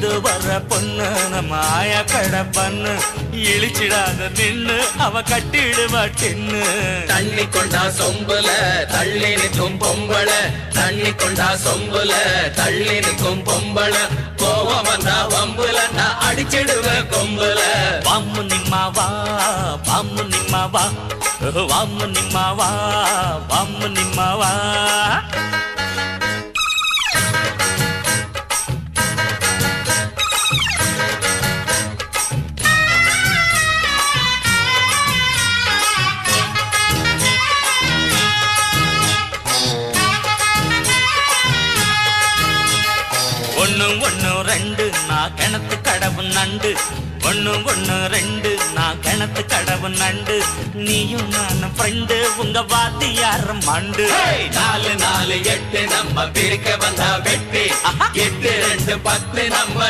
இது வர பொண்ணு நம்ம ஆயா கட பண்ணு இழிச்சிடாத நின்னு அவ கட்டிடுவா டின்னு. தண்ணி கொண்டா சொம்புல தள்ளி நிற்கும் பொம்பள, தண்ணி கொண்டா சொம்புல தள்ளி நிற்கும் பொம்பள, கோவம் வந்தா வம்புல நான் அடிச்சிடுவேன் கொம்புல. வாம்மு நிம்மாவா வாம்மு நிம்மாவா வாம்மு நிம்மாவா வாம்மு நிம்மாவா. ஒண்ணு ஒண்ணு ரெண்டு நான் கிணத்து கடவு நண்டு, ஒண்ணு ஒண்ணு ரெண்டு நான் கிணத்து கடவு நண்டு, நீயும் நானும் ஃப்ரெண்டு உங்க வாத்தியார மண்டு. 4 4 8 நம்ம பிரிக்க வந்தா வெட்டி, 8 2 10 நம்ம